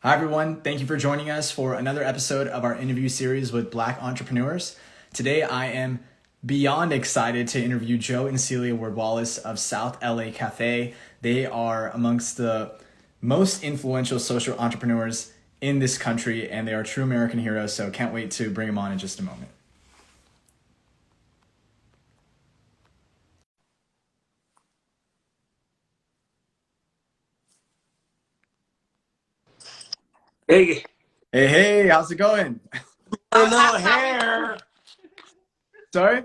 Hi, everyone. Thank you for joining us for another episode of our interview series with Black entrepreneurs. Today, I am beyond excited to interview Joe and Celia Ward-Wallace of South LA Cafe. They are amongst the most influential social entrepreneurs in this country, and they are true American heroes, so can't wait to bring them on in just a moment. Hey, Hey, how's it going? a little hair, Sorry?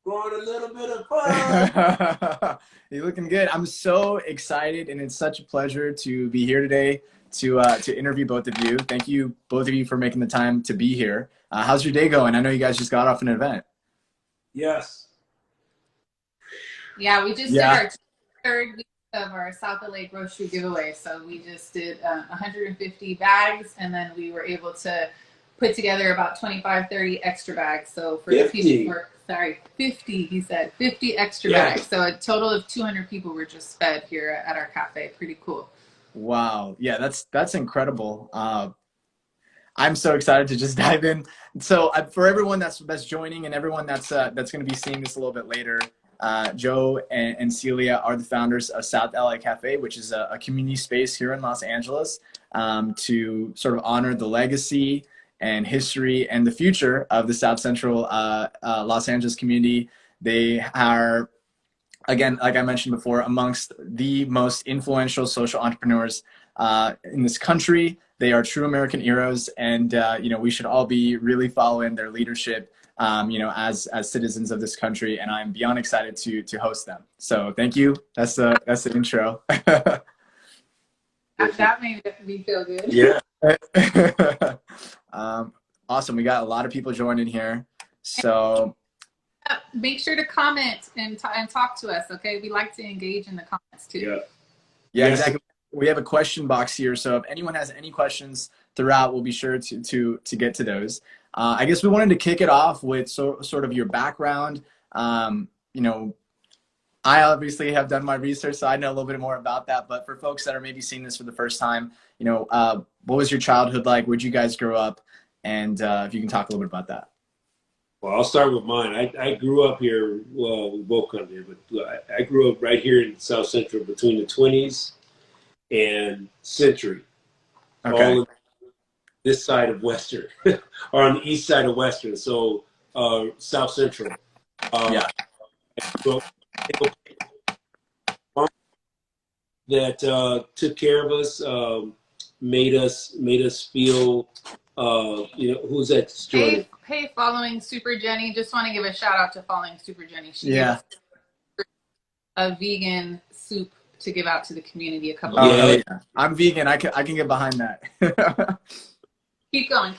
growing a little bit of fun. You're looking good. I'm so excited, and it's such a pleasure to be here today to interview both of you. Thank you, both of you, for making the time to be here. How's your day going? I know you guys just got off an event. Yes. Yeah, we just did Yeah. our third week of our South LA grocery giveaway. So we just did 150 bags, and then we were able to put together about 25, 30 extra bags. So for 50. the people, 50, he said, 50 extra bags. So a total of 200 people were just fed here at our cafe. Pretty cool. Wow. Yeah, that's incredible. I'm so excited to just dive in. So for everyone that's joining and everyone that's going to be seeing this a little bit later, Joe and Celia are the founders of South LA Cafe, which is a community space here in Los Angeles to sort of honor the legacy and history and the future of the South Central Los Angeles community. They are, again, like I mentioned before, amongst the most influential social entrepreneurs in this country. They are true American heroes, and we should all be really following their leadership, as citizens of this country. And I'm beyond excited to host them. So thank you. That's the intro. That made me feel good. Yeah. Awesome. We got a lot of people joining here. So Make sure to comment and talk to us, okay? We like to engage in the comments too. Yeah. Yeah, exactly. We have a question box here, so if anyone has any questions throughout, we'll be sure to get to those. I guess we wanted to kick it off with sort of your background. I obviously have done my research, so I know a little bit more about that. But for folks that are maybe seeing this for the first time, what was your childhood like? Where'd you guys grow up? And if you can talk a little bit about that. Well, I'll start with mine. I grew up here. Well, we both come here, but I grew up right here in South Central between the 20s and Century. Okay. All on this side of Western, or on the east side of Western. So South Central. Yeah. So, that took care of us, made us feel. Who's that joining? Hey, following Super Jenny. Just want to give a shout out to following Super Jenny. She gave us a vegan soup to give out to the community a couple of days. Yeah. I'm vegan. I can get behind that. Keep going.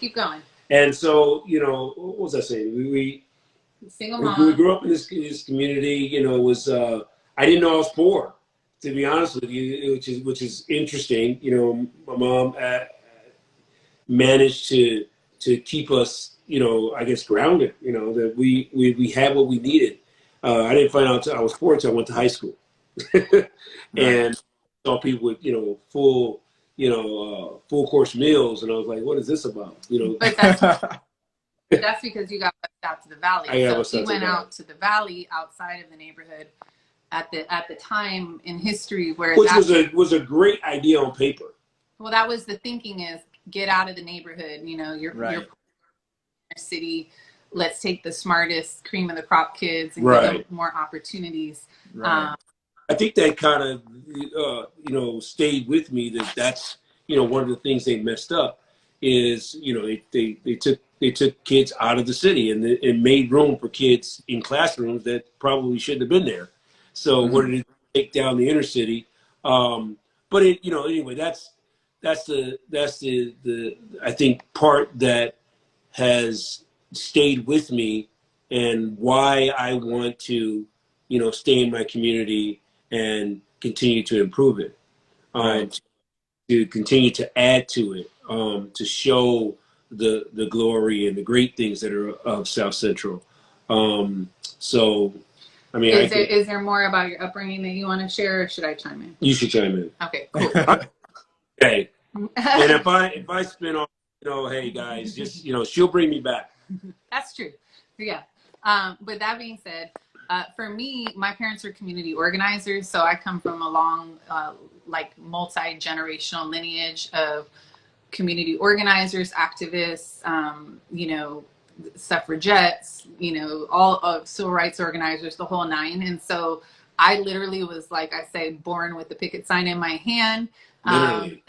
And so, what was I saying? We single mom. We grew up in this community. Was I didn't know I was poor, to be honest with you, which is interesting. My mom managed to keep us, I guess, grounded. That we had what we needed. I didn't find out until I was poor until I went to high school, and saw people with full course meals, and I was like, what is this about? But that's because you got left out to the valley. So we went out to the valley outside of the neighborhood at the time in history where which was a great idea on paper. Well, that was the thinking, is get out of the neighborhood. You're city. Let's take the smartest cream of the crop kids and give them more opportunities. Right. I think that kind of stayed with me. That's one of the things they messed up is they took kids out of the city and made room for kids in classrooms that probably shouldn't have been there. So what did it take down the inner city? But anyway, that's the I think part that has stayed with me and why I want to stay in my community and continue to improve it, to continue to add to it, to show the glory and the great things that are of South Central. So, I mean, is there more about your upbringing that you want to share, or should I chime in? You should chime in. Okay, cool. Okay, And if I spin off, hey guys, just she'll bring me back. That's true. Yeah. But that being said, for me, my parents are community organizers, so I come from a long, like multi-generational lineage of community organizers, activists, suffragettes, all of civil rights organizers, the whole nine. And so I literally was, like I say, born with the picket sign in my hand. And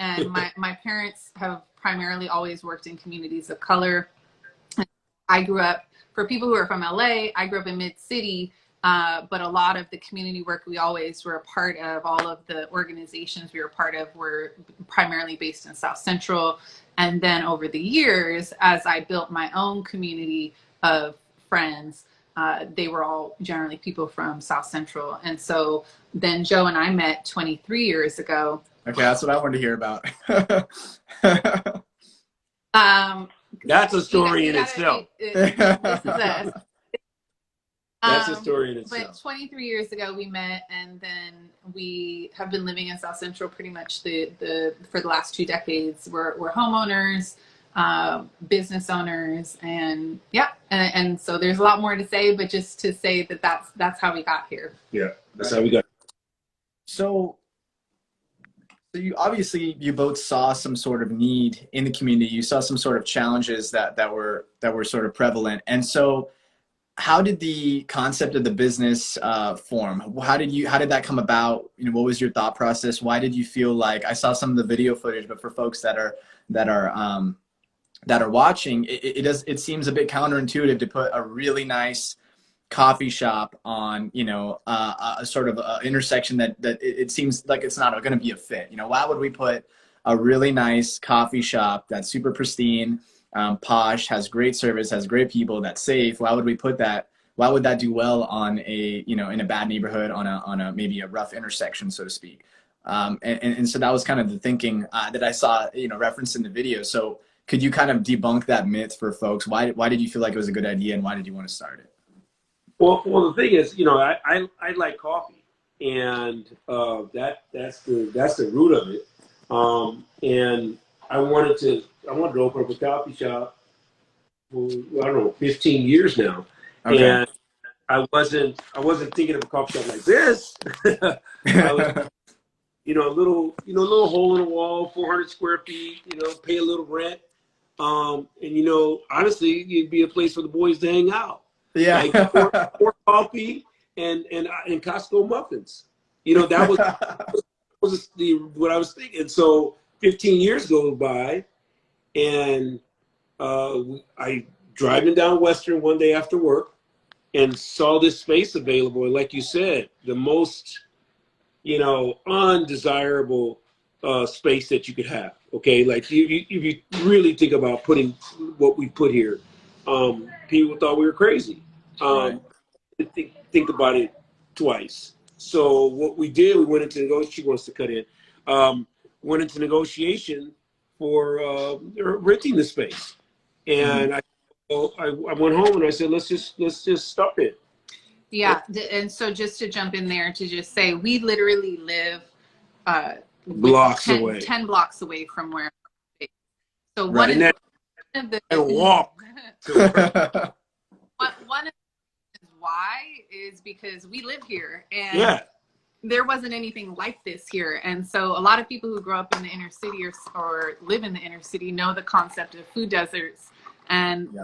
my parents have primarily always worked in communities of color. I grew up, for people who are from LA, I grew up in Mid-City, but a lot of the community work we always were a part of, all of the organizations we were part of were primarily based in South Central. And then over the years, as I built my own community of friends, they were all generally people from South Central. And so then Joe and I met 23 years ago. Okay, that's what I wanted to hear about. That's a story in itself. That's a story in itself. But 23 years ago we met, and then we have been living in South Central pretty much for the last 2 decades. We're homeowners, business owners, and and so there's a lot more to say, but just to say that that's how we got here. Yeah, that's how we got. So you obviously, you both saw some sort of need in the community. You saw some sort of challenges that were sort of prevalent. And so how did the concept of the business form? How did that come about? What was your thought process? Why did you feel like, I saw some of the video footage, but for folks that are watching, it seems a bit counterintuitive to put a really nice coffee shop on a sort of a intersection that it seems like it's not going to be a fit. Why would we put a really nice coffee shop that's super pristine, posh, has great service, has great people, that's safe? Why would we put that? Why would that do well on a in a bad neighborhood, on a maybe a rough intersection, so to speak? And so that was kind of the thinking that I saw referenced in the video. So could you kind of debunk that myth for folks? Why did you feel like it was a good idea, and why did you want to start it? Well, the thing is, I like coffee, and that's the root of it. And I wanted to open up a coffee shop for, I don't know, 15 years now. Okay. And I wasn't thinking of a coffee shop like this. I was, a little hole in the wall, 400 square feet, pay a little rent. And honestly, it'd be a place for the boys to hang out. Yeah. Like pour coffee and Costco muffins. That was what I was thinking. So 15 years go by, and I driving down Western one day after work and saw this space available. And like you said, the most, undesirable space that you could have. Okay, like if you really think about putting what we put here, people thought we were crazy. Right. Think about it twice. So what we did, we went into negotiation. She wants to cut in. Went into negotiation for renting the space, and I went home and I said, let's just start it. Yeah, and so just to jump in there to just say, we literally live blocks 10 away, 10 blocks away from where. So right. one of the walk. One of the reasons why is because we live here, and there wasn't anything like this here. And so a lot of people who grow up in the inner city or live in the inner city know the concept of food deserts, and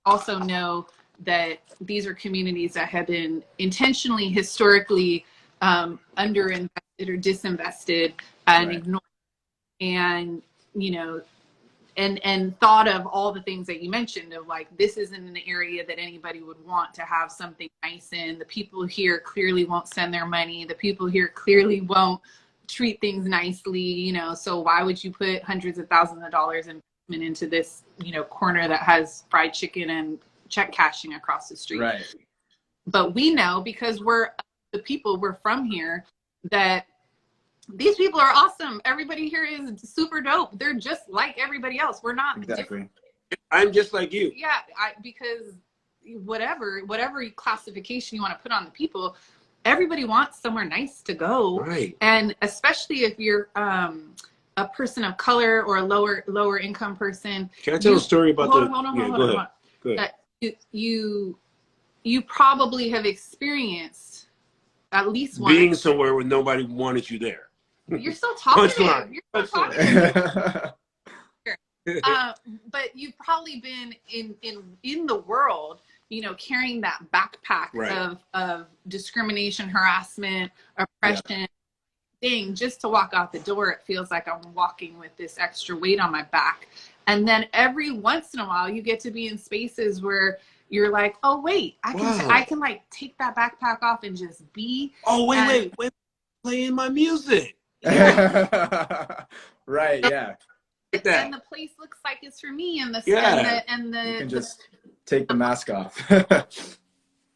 also know that these are communities that have been intentionally, historically underinvested or disinvested and ignored, and and thought of all the things that you mentioned of, like, this isn't an area that anybody would want to have something nice in. The people here clearly won't send their money. The people here clearly won't treat things nicely, so why would you put hundreds of thousands of dollars investment into this, corner that has fried chicken and check cashing across the street? Right. But we know, because we're from here, that these people are awesome. Everybody here is super dope. They're just like everybody else. We're not exactly. I'm just like you. Yeah, because whatever classification you want to put on the people, everybody wants somewhere nice to go. Right. And especially if you're a person of color or a lower income person. Can I tell a story about hold on. Go ahead. That you probably have experienced at least once being somewhere where nobody wanted you there. You're so talkative. You're so talkative. But you've probably been in the world, you know, carrying that backpack of discrimination, harassment, oppression, thing. Just to walk out the door, it feels like I'm walking with this extra weight on my back. And then every once in a while, you get to be in spaces where you're like, oh wait, I can like take that backpack off and just be. Oh wait, playing my music. Right, yeah. Like and the place looks like it's for me, and the you can just take the mask off.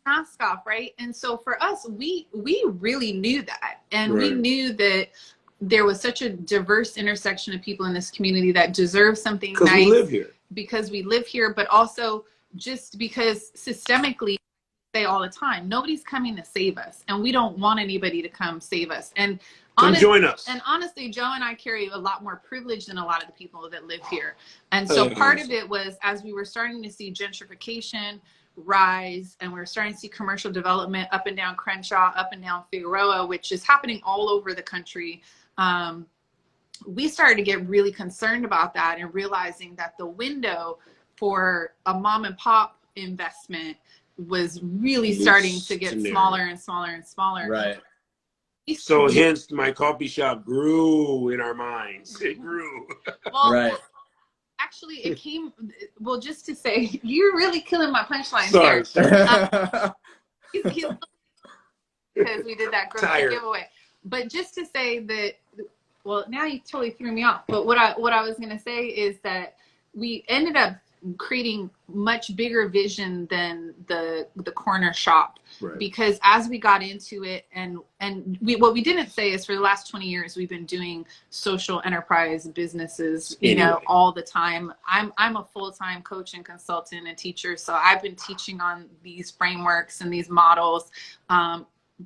Mask off, right? And so for us, we really knew that, and we knew that there was such a diverse intersection of people in this community that deserve something nice we live here. Because we live here, but also just because systemically, say all the time, nobody's coming to save us, and we don't want anybody to come save us. And join us. And honestly, Joe and I carry a lot more privilege than a lot of the people that live here. And so part of it was, as we were starting to see gentrification rise, and we were starting to see commercial development up and down Crenshaw, up and down Figueroa, which is happening all over the country. We started to get really concerned about that, and realizing that the window for a mom and pop investment was really starting to get smaller and smaller and smaller. Right. So hence my coffee shop grew in our minds. It grew. Well, actually it came, well, just to say, you're really killing my punchlines here. Because we did that grocery giveaway. But just to say that, well, now you totally threw me off. But what I was going to say is that we ended up creating much bigger vision than the corner shop, because as we got into it, and what we didn't say is for the last 20 years we've been doing social enterprise businesses, you know, all the time. I'm a full-time coach and consultant and teacher, so I've been teaching on these frameworks and these models,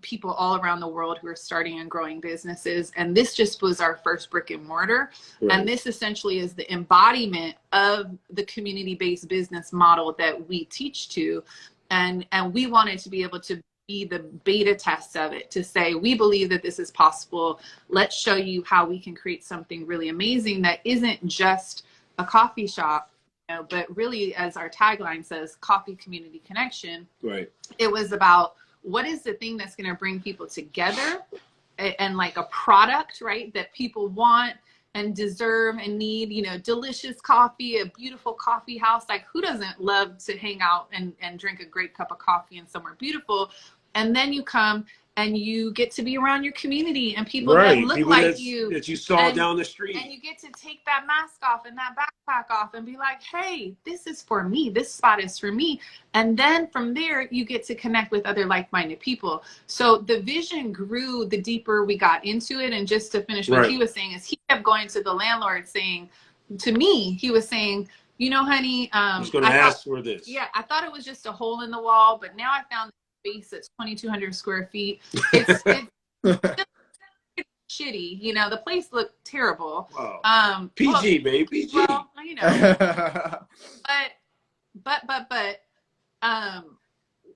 people all around the world who are starting and growing businesses. And this just was our first brick and mortar. And this essentially is the embodiment of the community-based business model that we teach to. And we wanted to be able to be the beta test of it, to say, we believe that this is possible. Let's show you how we can create something really amazing that isn't just a coffee shop, you know, but really, as our tagline says, coffee, community, connection. It was about, what is the thing that's going to bring people together, and like a product, right, that people want and deserve and need, you know, delicious coffee, a beautiful coffee house. Like, who doesn't love to hang out and drink a great cup of coffee in somewhere beautiful? And then you come and you get to be around your community and people that look like you, that you saw down the street. And you get to take that mask off and that backpack off and be like, hey, this is for me. This spot is for me. And then from there, you get to connect with other like-minded people. So the vision grew the deeper we got into it. And just to finish what he was saying is, he kept going to the landlord saying, to me, he was saying, you know, honey, I was going to ask for this. Yeah, I thought it was just a hole in the wall, but now I found space that's 2,200 square feet. It's shitty, you know. The place looked terrible. Wow. PG, baby, PG. Well, you know, but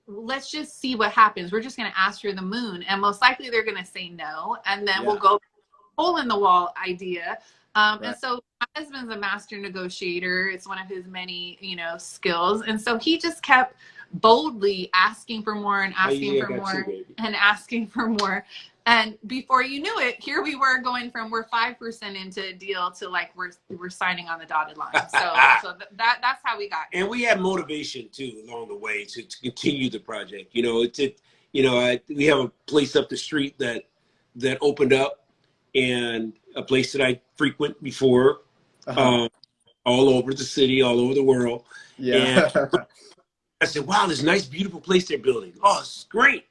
let's just see what happens. We're just going to ask for the moon, and most likely they're going to say no, and then we'll go hole in the wall idea. And so my husband's a master negotiator. It's one of his many, you know, skills, and so he just kept boldly asking for more and asking for more and asking for more. And before you knew it, here we were going from, we're 5% into a deal to like we're signing on the dotted line. So that's how we got here. And we had motivation too along the way to continue the project. You know, we have a place up the street that opened up, and a place that I frequent before, all over the city, all over the world. And I said, wow, this nice, beautiful place they're building. Oh, it's great.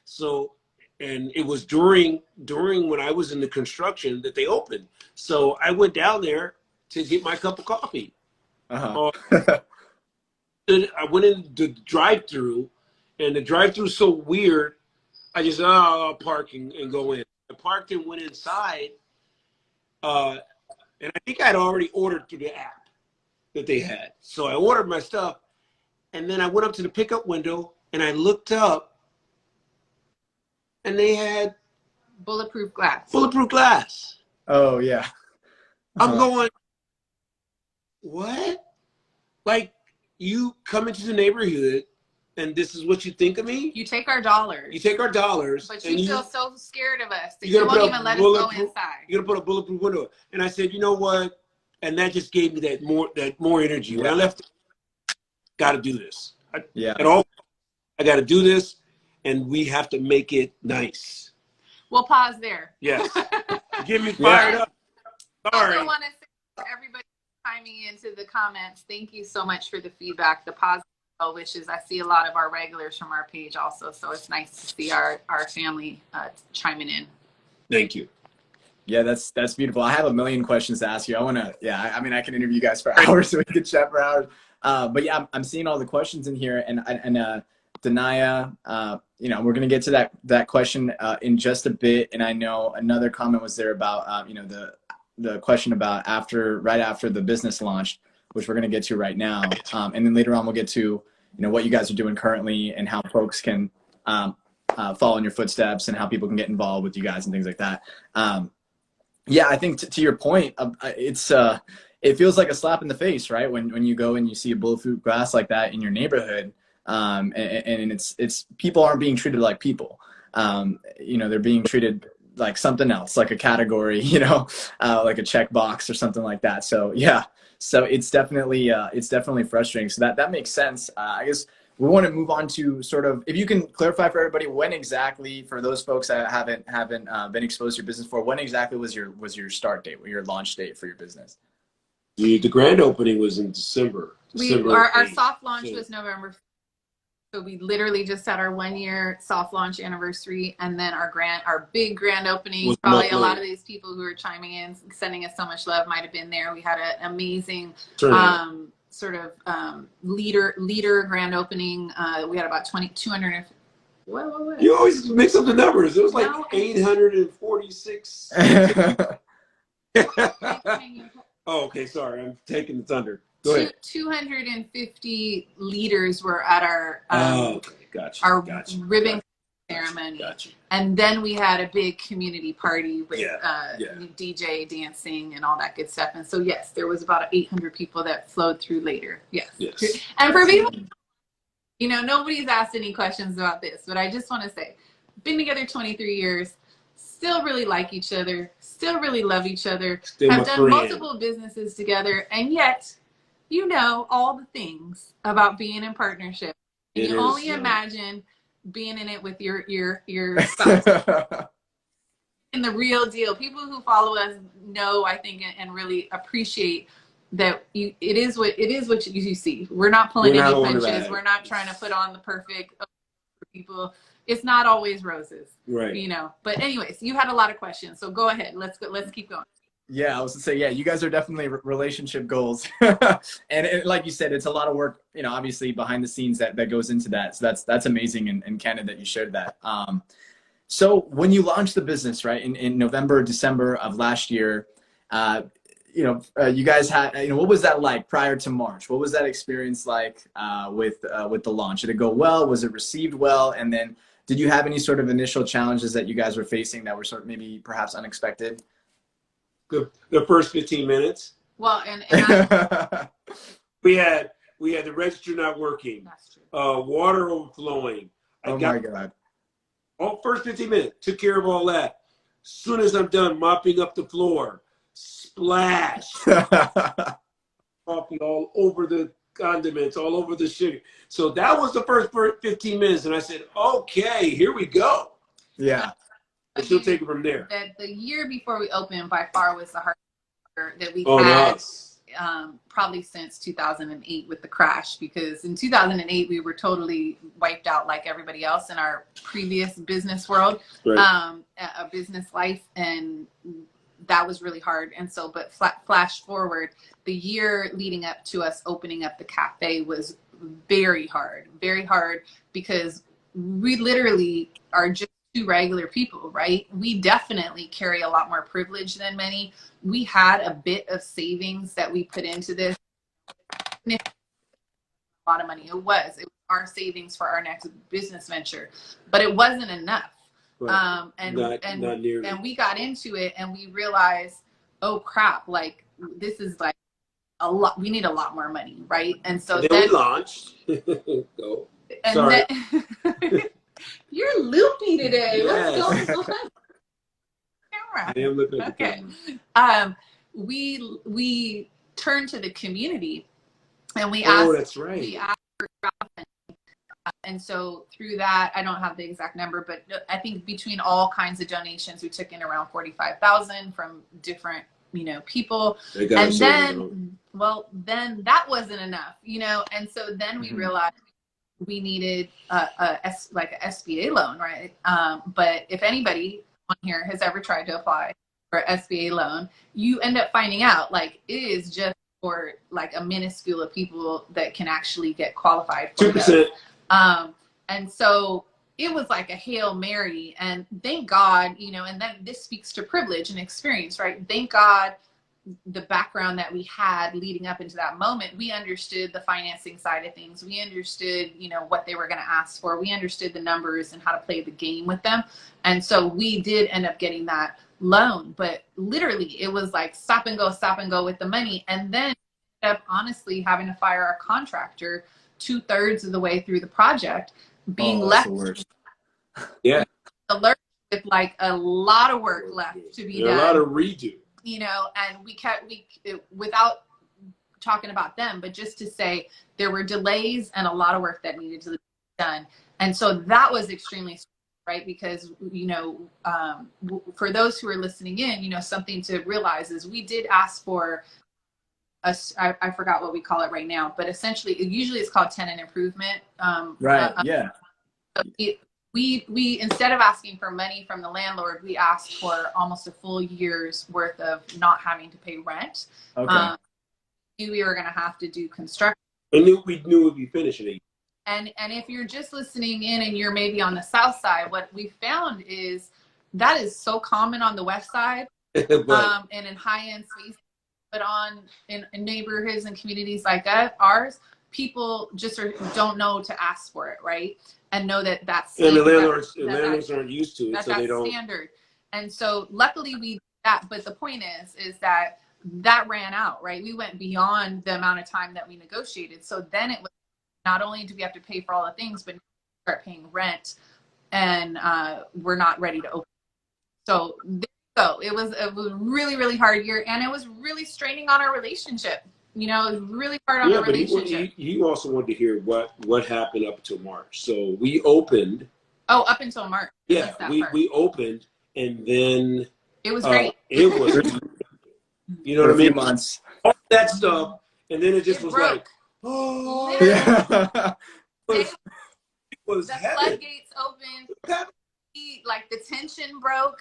So, and it was during when I was in the construction that they opened. So I went down there to get my cup of coffee. I went in the drive-through, and the drive-through is so weird. I just, I'll park and go in. I parked and went inside. And I think I'd already ordered through the app that they had. So I ordered my stuff, and then I went up to the pickup window, and I looked up, and they had bulletproof glass. Bulletproof glass. Oh, yeah. I'm going, what? Like, you come into the neighborhood, and this is what you think of me? You take our dollars. You take our dollars. But you feel so scared of us that you won't even let us go inside. You're going to put a bulletproof window. And I said, you know what? And that just gave me that more energy. Yeah. When I left, got to do this. I got to do this, and we have to make it nice. We'll pause there. Yes. Get me fired up. Sorry. I also want to say to everybody chiming into the comments, thank you so much for the feedback, the positive well wishes. I see a lot of our regulars from our page also, so it's nice to see our family chiming in. Thank you. Yeah, that's beautiful. I have a million questions to ask you. I mean, I can interview you guys for hours, so we can chat for hours. But yeah, I'm seeing all the questions in here, and Danaya, you know, we're gonna get to that question in just a bit. And I know another comment was there about you know, the question about right after the business launched, which we're gonna get to right now. And then later on we'll get to, you know, what you guys are doing currently and how folks can follow in your footsteps and how people can get involved with you guys and things like that. Yeah, I think to your point, it feels like a slap in the face, right? When you go and you see a bulletproof glass like that in your neighborhood, and it's people aren't being treated like people. You know, they're being treated like something else, like a category, you know, like a checkbox or something like that. So yeah, so it's definitely frustrating. So that makes sense. I guess we want to move on to sort of, if you can clarify for everybody, when exactly, for those folks that haven't been exposed to your business for, when exactly was your start date, your launch date for your business? The grand opening was in December. Our soft launch was November. So we literally just had our 1-year soft launch anniversary, and then our big grand opening. Probably a lot of these people who are chiming in, sending us so much love, might have been there. We had an amazing sort of leader grand opening. We had about 200. What? You always mix up the numbers. It was like 846. Oh, okay. Sorry, I'm taking the thunder. Go ahead. 250 leaders were at our ribbon ceremony. Gotcha. And then we had a big community party with DJ dancing and all that good stuff. And so, yes, there was about 800 people that flowed through later. Yes. And for people, you know, nobody's asked any questions about this, but I just want to say, been together 23 years, still really like each other, still really love each other, have done multiple businesses together, and yet, you know all the things about being in partnership. And you only imagine being in it with your spouse. And the real deal. People who follow us know, I think, and really appreciate that it is what you see. We're not pulling any punches. We're not trying to put on the perfect for people. It's not always roses. Right. You know. But anyways, you had a lot of questions. So go ahead. Let's keep going. Yeah, I was gonna say, yeah, you guys are definitely relationship goals. and like you said, it's a lot of work, you know, obviously behind the scenes that goes into that. So that's amazing and candid that you shared that. So when you launched the business, right, in November, December of last year, you know, you guys had, you know, what was that like prior to March? What was that experience like with the launch? Did it go well? Was it received well? And then did you have any sort of initial challenges that you guys were facing that were sort of maybe perhaps unexpected? The first 15 minutes. Well, and we had the register not working, water overflowing. My God. All first 15 minutes, took care of all that. As soon as I'm done mopping up the floor, splash. Coffee all over the condiments, all over the sugar. So that was the first 15 minutes. And I said, okay, here we go. Yeah. She'll take it from there. That the year before we opened by far was the hardest year that we had, probably since 2008 with the crash, because in 2008 we were totally wiped out like everybody else in our previous business world, a business life, and that was really hard. And so, but flash forward, the year leading up to us opening up the cafe was very hard because we literally are just two regular people, right? We definitely carry a lot more privilege than many. We had a bit of savings that we put into this. A lot of money. It was our savings for our next business venture, but it wasn't enough. Right. And not nearly. and we got into it and we realized, oh crap, like this is like a lot. We need a lot more money, right? And so then we launched. Go. And Sorry. then, you're loopy today. Yes. What's going on? I am looking at the Okay. camera. We turned to the community and we Oh, asked. that's right. We asked for crowdfunding. And so through that, I don't have the exact number, but I think between all kinds of donations, we took in around 45,000 from different, people. And then, then that wasn't enough, and so then we realized we needed like a SBA loan, right? But if anybody on here has ever tried to apply for an SBA loan, you end up finding out like it is just for like a minuscule of people that can actually get qualified for 2%. And so it was like a Hail Mary, and thank God, and then this speaks to privilege and experience, right? Thank God the background that we had leading up into that moment, we understood the financing side of things. We understood, what they were going to ask for. We understood the numbers and how to play the game with them. And so we did end up getting that loan, but literally it was like stop and go with the money. And then ended up honestly having to fire our contractor 2/3 of the way through the project, being left yeah alert with like a lot of work left to be done. A lot of redo. And we without talking about them, but just to say there were delays and a lot of work that needed to be done. And so that was extremely right, because, for those who are listening in, something to realize is we did ask for I forgot what we call it right now, but essentially usually it's called tenant improvement. Right. Yeah. So we instead of asking for money from the landlord, we asked for almost a full year's worth of not having to pay rent. Okay. We were going to have to do construction. We knew we'd be finishing it. And if you're just listening in and you're maybe on the south side, what we found is that is so common on the west side, and in high-end spaces, but in neighborhoods and communities like ours, people just don't know to ask for it, right? And know that's and the landlords aren't used to it, so they don't. Standard. And so luckily we did that, but the point is that ran out, right? We went beyond the amount of time that we negotiated. So then it was not only do we have to pay for all the things, but start paying rent, and we're not ready to open. So there you go. It was a really, really hard year, and it was really straining on our relationship. It was really hard on our relationship. But you also wanted to hear what happened up until March. So we opened. Oh, up until March. Yeah, we opened, and then it was great. It was, you know what I mean? A few months. All that stuff, and then it just was broke. Like, oh, yeah. it was the heavy. Floodgates opened. Like the tension broke.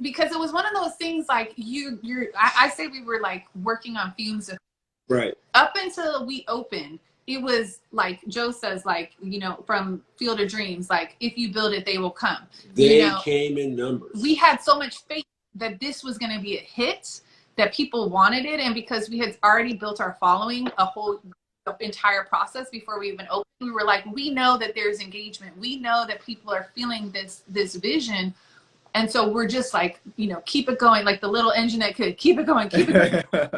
Because it was one of those things like I say we were like working on fumes of. Right. Up until we opened, it was like Joe says, like, from Field of Dreams, like, if you build it, they will come. They came in numbers. We had so much faith that this was going to be a hit, that people wanted it. And because we had already built our following, a whole entire process before we even opened, we were like, we know that there's engagement. We know that people are feeling this vision. And so we're just like, keep it going, like the little engine that could keep it going, keep it going.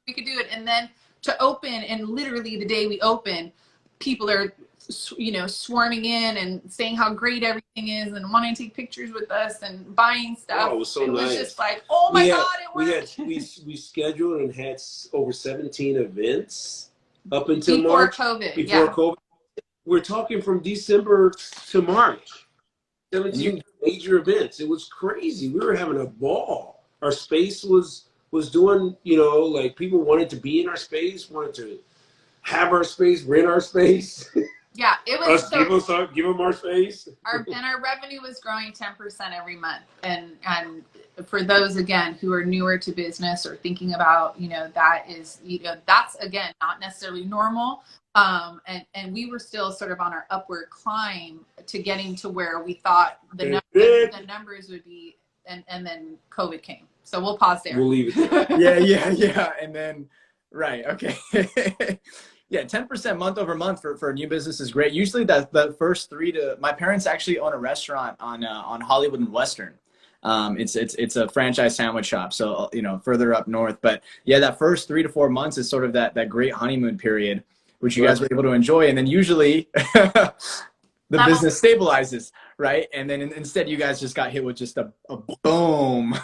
We could do it. And then to open, and literally the day we open, people are, swarming in and saying how great everything is and wanting to take pictures with us and buying stuff. Oh, it was so nice. It was just like, oh my God, it worked. We scheduled and had over 17 events up until before March. COVID. Before COVID. We're talking from December to March. 17 major events. It was crazy. We were having a ball. Our space was doing, like people wanted to be in our space, wanted to have our space, rent our space. Yeah, it was. Give them our space. Our revenue was growing 10% every month. And for those, again, who are newer to business or thinking about, that is, that's, again, not necessarily normal. And we were still sort of on our upward climb to getting to where we thought the numbers would be, and then COVID came. So we'll pause there. We'll leave it Yeah, there. yeah. And then, right, okay. Yeah, 10% month over month for a new business is great. Usually the first my parents actually own a restaurant on Hollywood and Western. It's a franchise sandwich shop, so further up north. But yeah, that first 3 to 4 months is sort of that great honeymoon period, which you guys were able to enjoy, and then usually the business stabilizes, right? And then instead, you guys just got hit with just a boom,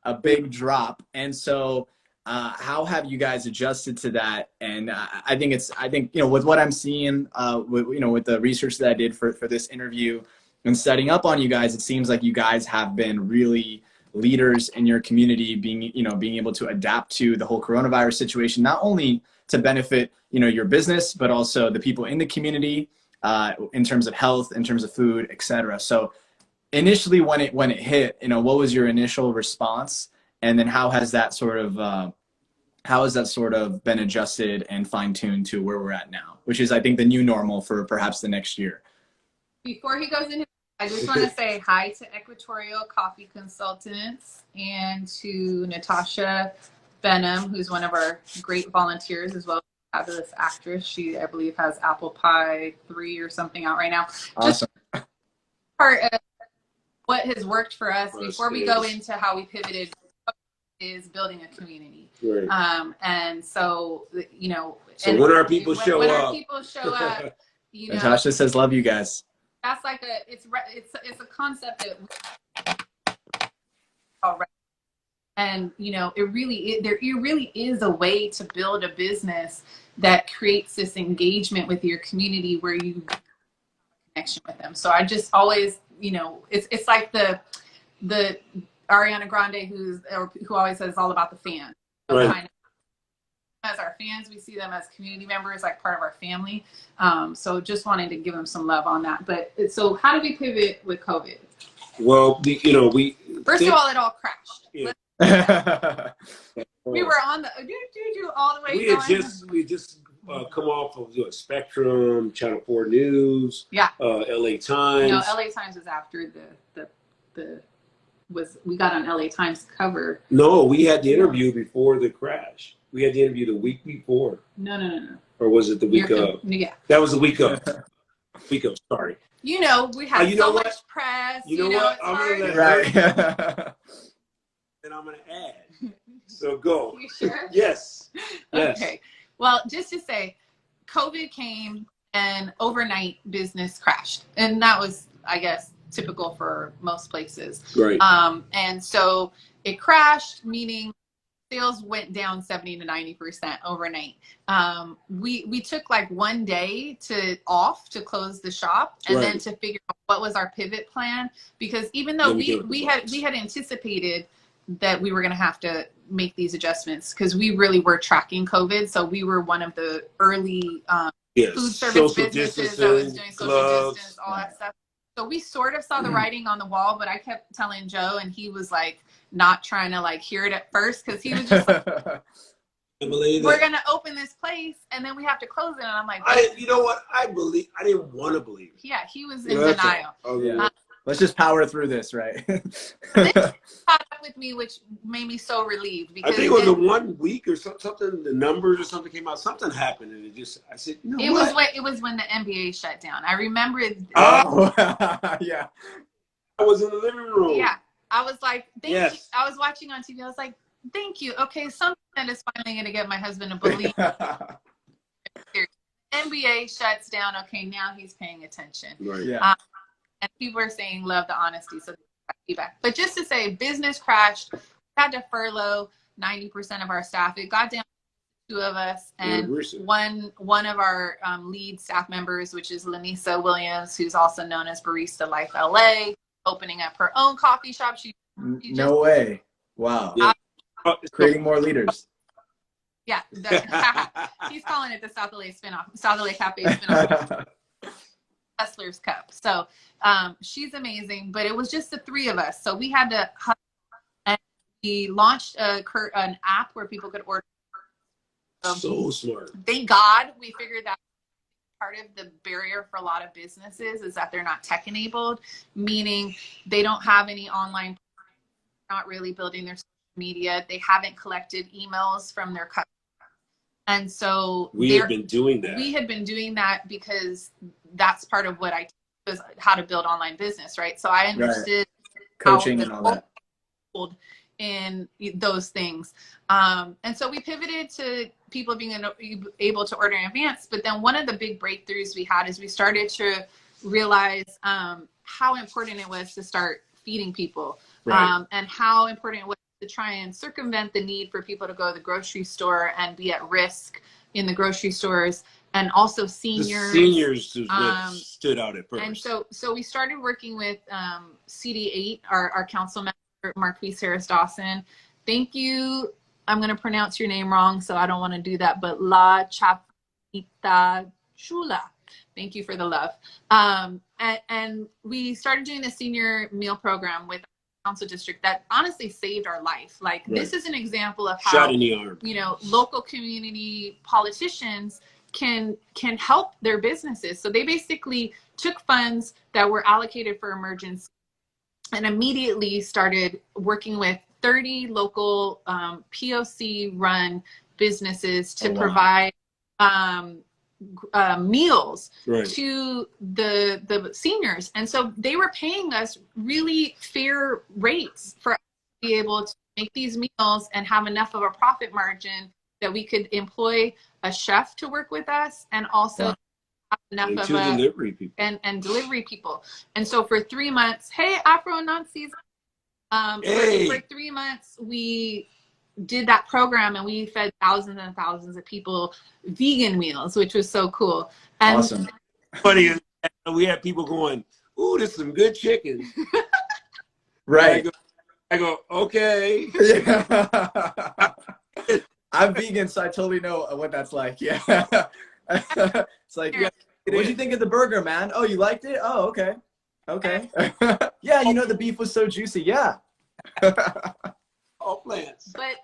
a big drop. And so, how have you guys adjusted to that? And I think with what I'm seeing, with the research that I did for this interview and setting up on you guys, it seems like you guys have been really leaders in your community, being able to adapt to the whole coronavirus situation, not only to benefit your business, but also the people in the community, in terms of health, in terms of food, etc. So initially when it hit, what was your initial response? And then how has that sort of been adjusted and fine-tuned to where we're at now, which is, I think, the new normal for perhaps the next year? Before he goes into, I just want to say hi to Equatorial Coffee Consultants and to Natasha Benham, who's one of our great volunteers, as well as a fabulous actress. She, I believe, has Apple Pie 3 or something out right now. Awesome. Just part of what has worked for us before we go into how we pivoted is building a community. Right. And so, so when our people show up, Natasha says, love you guys. That's like it's a concept that already, and it really is a way to build a business that creates this engagement with your community where you have a connection with them. So I just always, it's like the Ariana Grande who always says all about the fans. Right. As our fans, we see them as community members, like part of our family. So just wanting to give them some love on that. But so how did we pivot with COVID? Well, first of all, it all crashed. Yeah. We were on the all the way. We just come off of Spectrum, Channel 4 News, LA Times. No, LA Times was after we got on LA Times cover. No, we had the interview before the crash. We had the interview the week before. No. Or was it the week of? Yeah. That was the week of. Sorry. We had so much press. You know what? I'm going to let right. And I'm going to add. So go. You sure? Yes. Okay. Well, just to say, COVID came and overnight business crashed. And that was, I guess, typical for most places. Right. And so it crashed, meaning sales went down 70 to 90% overnight. We took like one day to close the shop and then to figure out what was our pivot plan, because even though we had anticipated that we were going to have to make these adjustments, because we really were tracking COVID. So we were one of the early food service businesses that was doing social distance, all that stuff. So we sort of saw the writing on the wall, but I kept telling Joe, and he was like not trying to like hear it at first, because he was just like, we're going to open this place and then we have to close it. And I'm like, you know what? I didn't want to believe it. Yeah, he was in denial. Let's just power through this, right? This caught up with me, which made me so relieved. Because I think it was a 1 week or something, the numbers or something came out, something happened, and I said, it was when the NBA shut down. I remember it. Oh, yeah. I was in the living room. Yeah. I was like, thank you. I was watching on TV. I was like, thank you. Okay, something that is finally going to get my husband to believe. NBA shuts down. Okay, now he's paying attention. Right. Yeah. And people are saying love the honesty, so feedback. But just to say, business crashed. We had to furlough 90% of our staff. It got down to 2 of us, and one of our lead staff members, which is Lanisa Williams, who's also known as Barista Life LA, opening up her own coffee shop. No way! Wow. Yeah. Creating more leaders. Yeah, he's calling it the South LA spinoff, South LA Cafe spinoff. Hustler's Cup. So she's amazing, but it was just the 3 of us. So we had to, and we launched an app where people could order. So smart. Thank God we figured that part of the barrier for a lot of businesses is that they're not tech enabled, meaning they don't have any online, not really building their social media. They haven't collected emails from their customers. And so we have been doing that. We had been doing that because that's part of what I was how to build online business, right? So I understood coaching and all that in those things. And so we pivoted to people being able to order in advance. But then one of the big breakthroughs we had is we started to realize how important it was to start feeding people, and how important it was to try and circumvent the need for people to go to the grocery store and be at risk in the grocery stores. And also seniors. The seniors stood out at first. And so we started working with CD8, our council member, Marquise Harris Dawson. Thank you. I'm going to pronounce your name wrong, so I don't want to do that. But La Chapita Chula. Thank you for the love. And we started doing the senior meal program with our council district that honestly saved our life. Like this is an example of how, shot in the arm, local community politicians can help their businesses. So they basically took funds that were allocated for emergency and immediately started working with 30 local POC run businesses to provide meals to the seniors. And so they were paying us really fair rates for us to be able to make these meals and have enough of a profit margin that we could employ a chef to work with us and also have enough of delivery people. And delivery people. And so for 3 months, hey, Afro Nazis, for 3 months, we did that program and we fed thousands and thousands of people vegan meals, which was so cool. And awesome. Funny, we had people going, ooh, there's some good chicken. Right. I go, okay. I'm vegan, so I totally know what that's like. Yeah. It's like, what'd you think of the burger, man? Oh, you liked it? Oh, okay. Okay. Yeah, the beef was so juicy. Yeah. All plants. But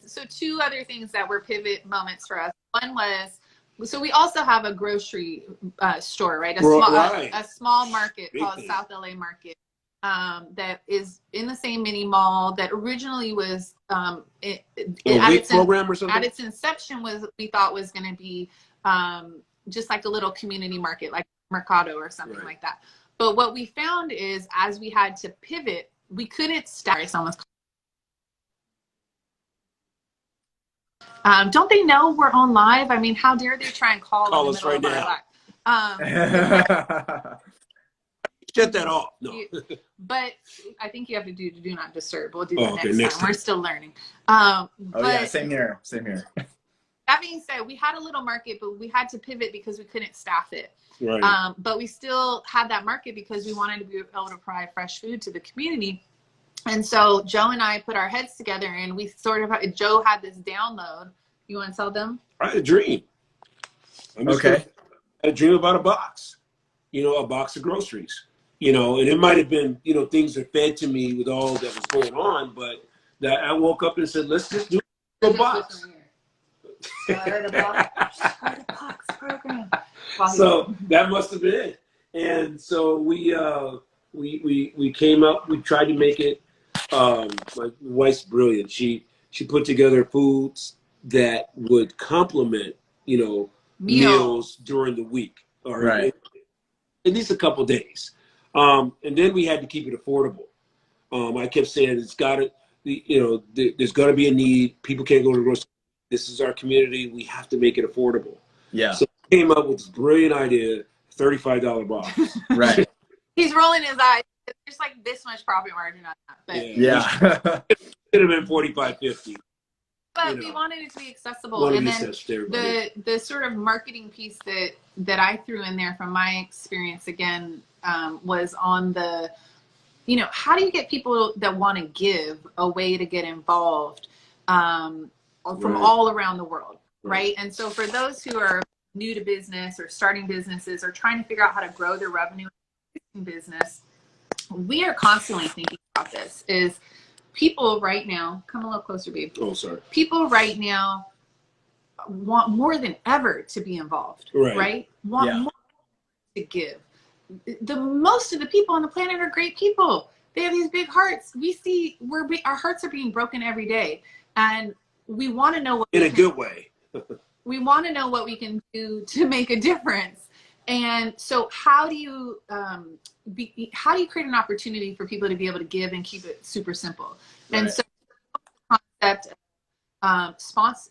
so two other things that were pivot moments for us. One was, so we also have a grocery store, right? A small market called South LA Market. That is in the same mini mall that originally was at its inception we thought was going to be just like a little community market, like Mercado or something like that. But what we found is as we had to pivot, we couldn't don't they know we're on live? I mean, how dare they try and call us right now? Shut that off. No. But I think you have to do not disturb. We'll do that next time. We're still learning. Same here. That being said, we had a little market, but we had to pivot because we couldn't staff it. Right. But we still had that market because we wanted to be able to provide fresh food to the community. And so Joe and I put our heads together and we Joe had this download. You want to tell them? I had a dream. I had a dream about a box, a box of groceries. And it might have been, things are fed to me with all that was going on, but that I woke up and said, let's just do a box. So that must have been it. And so we came up, we tried to make it, my wife's brilliant. She put together foods that would complement, meals during the week, or at least a couple days. And then we had to keep it affordable. I kept saying there's got to be a need. People can't go to the grocery. This is our community. We have to make it affordable. Yeah. So we came up with this brilliant idea: $35 box. Right. He's rolling his eyes. There's like this much profit margin on that. But it could have been $45.50. But we wanted it to be accessible. And then the sort of marketing piece that I threw in there from my experience again was on the, how do you get people that want to give a way to get involved from all around the world, right? And so for those who are new to business or starting businesses or trying to figure out how to grow their revenue in business, we are constantly thinking about this. Is people right now, come a little closer, babe. Oh, sorry. People right now want more than ever to be involved, right? Want more to give. Most of the people on the planet are great people. They have these big hearts. We see our hearts are being broken every day, and we want to know what in a good way. We want to know what we can do to make a difference. And so how do you create an opportunity for people to be able to give and keep it super simple? Right. And so the concept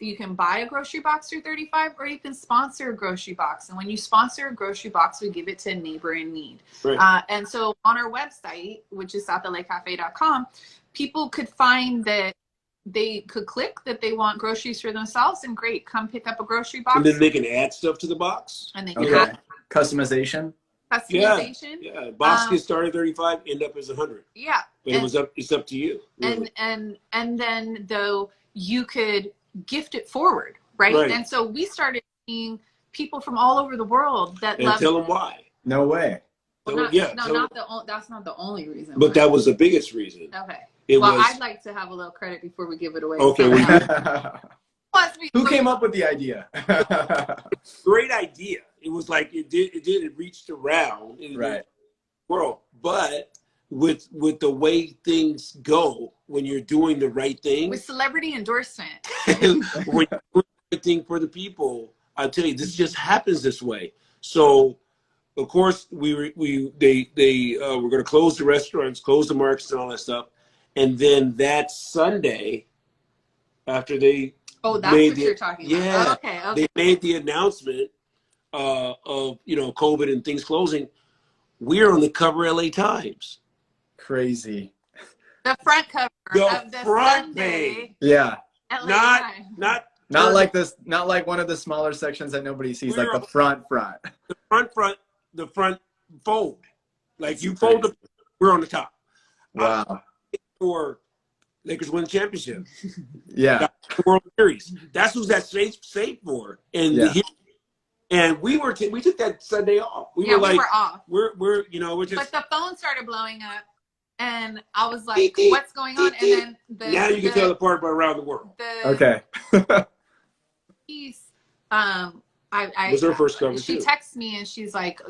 you can buy a grocery box for $35, or you can sponsor a grocery box. And when you sponsor a grocery box, we give it to a neighbor in need. Right. And so on our website, which is southlacafe.com, people could find that they could click that they want groceries for themselves, and great, come pick up a grocery box. And then they can add stuff to the box. And they can add customization. Yeah. Box gets started at $35, end up as $100. Yeah. But it's up to you. Really. And then though you could gift it forward, right? And so we started seeing people from all over the world that love. Tell them why. No way. Well, that's not the only reason. But that was the biggest reason. Okay. I'd like to have a little credit before we give it away. Okay. Who came up with the idea? Great idea. It was like it reached around in the world. But with the way things go when you're doing the right thing. With celebrity endorsement. When you're doing the right thing for the people, I'll tell you, this just happens this way. So of course they were going to close the restaurants, close the markets and all that stuff. And then that Sunday, after they that's what you're talking about. Yeah, okay. They made the announcement of COVID and things closing. We're on the cover of LA Times. Crazy. The front cover of the front Sunday. page. Yeah. LA Not like this. Not like one of the smaller sections that nobody sees. Like the front. The front fold. Like you fold the. We're on the top. Wow. For Lakers win the championship. Yeah. World Series. That's who's that safe for. And we took that Sunday off. We were off. We're just. But the phone started blowing up, and I was like, "What's going on?" And then now you can tell the part about around the world. Okay. Piece. Was her first cover She too. texts me and she's like,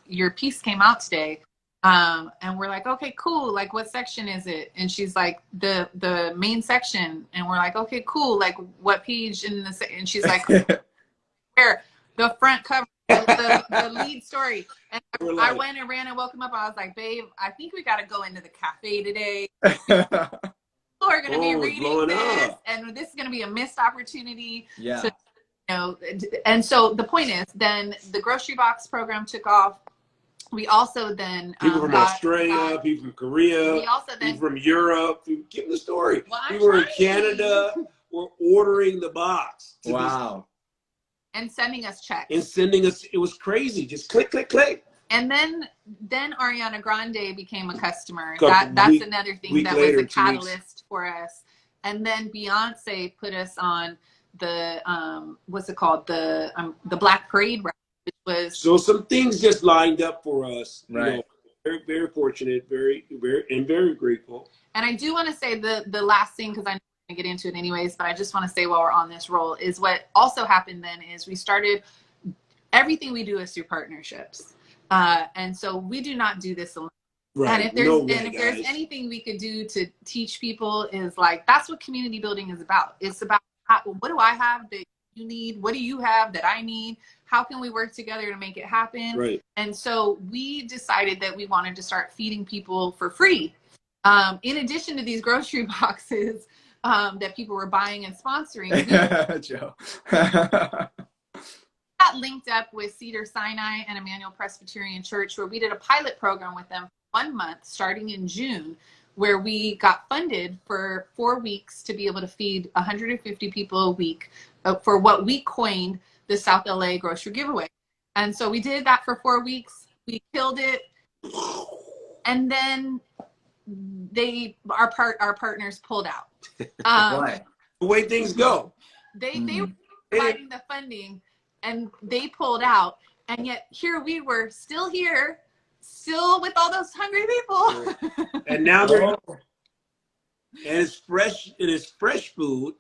your piece came out today. And we're like, okay, cool. Like, what section is it? And she's like, the main section. And we're like, okay, cool. Like, what page and she's like, where? The front cover, the lead story. And I went and ran and woke him up. I was like, babe, I think we got to go into the cafe today. People are going to be reading this, and this is going to be a missed opportunity. Yeah. And so the point is, then the grocery box program took off. We also then people from Australia, people from Korea, people from Europe. Give them the story. People were in Canada. Were ordering the box. Wow. And sending us checks. It was crazy. Just click, click, click. And then Ariana Grande became a customer. That's another thing that was a catalyst for us. And then Beyonce put us on the what's it called? The Black Parade route. So some things just lined up for us. Right. Very, very fortunate, very, very, and very grateful. And I do want to say the last thing, because I know we're going to get into it anyways, but I just want to say while we're on this roll is what also happened then is we started, everything we do is through partnerships. And so we do not do this alone. Right. And if there's anything we could do to teach people is like, that's what community building is about. It's about what do I have that you need? What do you have that I need? How can we work together to make it happen? Right. And so we decided that we wanted to start feeding people for free. In addition to these grocery boxes that people were buying and sponsoring. Joe. Got linked up with Cedar Sinai and Emmanuel Presbyterian Church, where we did a pilot program with them for 1 month starting in June, where we got funded for 4 weeks to be able to feed 150 people a week for what we coined the South LA grocery giveaway. And so we did that for 4 weeks. We killed it. And then our partners pulled out. Why? The way things go. They were providing the funding and they pulled out. And yet here we were still here, still with all those hungry people. And now they're and it's fresh food.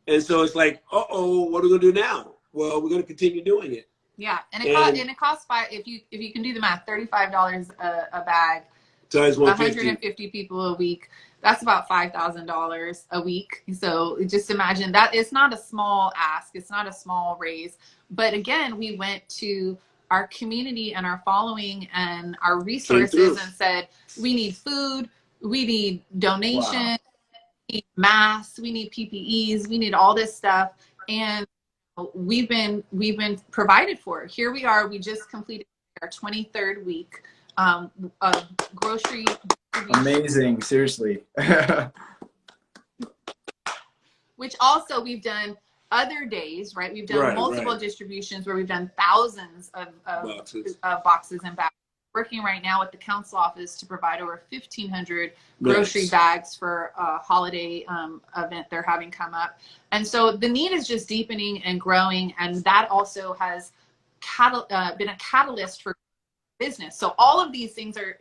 And so it's like, uh-oh, what are we going to do now? Well, we're going to continue doing it. Yeah, and it costs if you can do the math, $35 a bag, times 150 people a week. That's about $5,000 a week. So just imagine that. It's not a small ask. It's not a small raise. But again, we went to our community and our following and our resources and said, we need food, we need donations, we need masks, we need PPEs, we need all this stuff. And we've been provided for. Here we are. We just completed our 23rd week of grocery distribution. Amazing, seriously. Which also we've done other days, right? We've done multiple distributions where we've done thousands of boxes and bags. Working right now with the council office to provide over 1,500 grocery bags for a holiday event they're having come up. And so the need is just deepening and growing, and that also has been a catalyst for business. So all of these things are,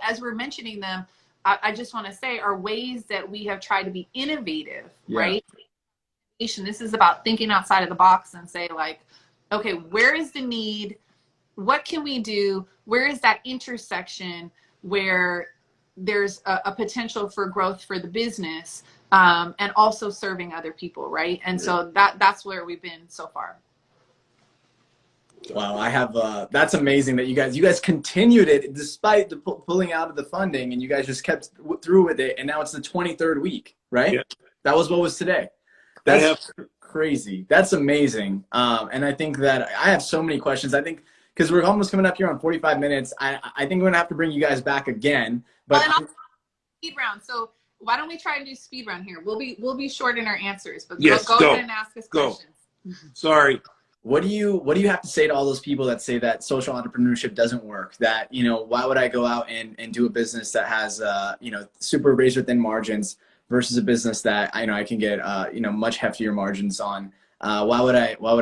as we're mentioning them, I just want to say, are ways that we have tried to be innovative, right? This is about thinking outside of the box and say, like, okay, where is the need? What can we do? Where is that intersection where there's a potential for growth for the business, and also serving other people, right? And so that's where we've been so far. Wow, I have that's amazing that you guys continued it despite the pulling out of the funding, and you guys just kept through with it, and now it's the 23rd week, right? Yeah. That was what was today. That's crazy. That's amazing. And I think that I have so many questions. I think because we're almost coming up here on 45 minutes, I think we're gonna have to bring you guys back again. But speed round. So why don't we try and do speed round here? We'll be short in our answers, but go ahead and ask us questions. Sorry. What do you have to say to all those people that say that social entrepreneurship doesn't work? That, you know, why would I go out and do a business that has you know, super razor thin margins versus a business that I can get you know, much heftier margins on? Why would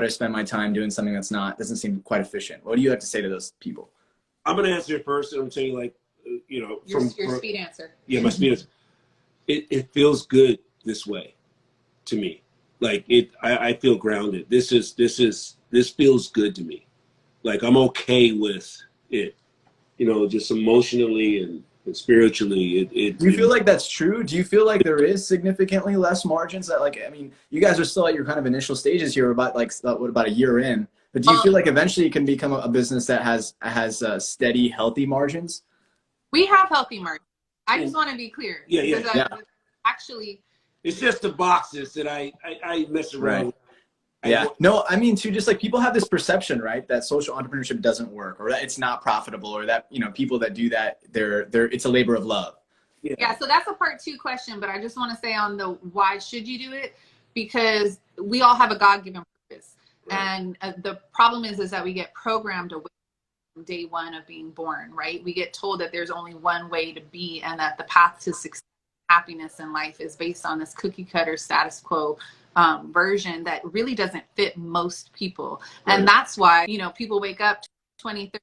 I spend my time doing something that's doesn't seem quite efficient? What do you have to say to those people? I'm gonna answer it first, and I'm saying, like, you know, your speed answer. Yeah, my speed answer. It feels good this way to me. Like I feel grounded. This feels good to me. Like I'm okay with it, you know, just emotionally and spiritually. Do you feel like that's true? Do you feel like there is significantly less margins? That, like, I mean, you guys are still at your kind of initial stages here, about a year in. But do you feel like eventually it can become a business that has steady, healthy margins? We have healthy margins. I just want to be clear. Yeah. Actually, it's just the boxes that I mess around with. Yeah. No, I mean, too, just like people have this perception, right, that social entrepreneurship doesn't work, or that it's not profitable, or that, you know, people that do that, it's a labor of love. Yeah. So that's a part 2 question, but I just want to say on the why should you do it, because we all have a God-given purpose. Right. And the problem is that we get programmed away from day one of being born, right? We get told that there's only one way to be, and that the path to success, happiness in life is based on this cookie cutter status quo version that really doesn't fit most people. Right. And that's why, you know, people wake up 20, 30,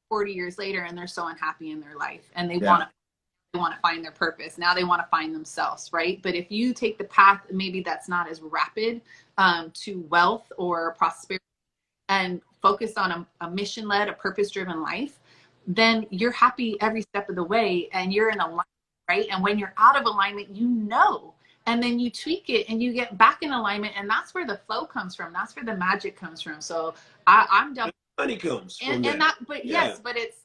40 years later and they're so unhappy in their life, and they want to find their purpose. Now they want to find themselves, right? But if you take the path maybe that's not as rapid to wealth or prosperity, and focus on a mission-led, a purpose-driven life, then you're happy every step of the way, and you're in alignment, right? And when you're out of alignment, you know, and then you tweak it and you get back in alignment, and that's where the flow comes from. That's where the magic comes from. So I'm done. Money comes from that. But yes, but it's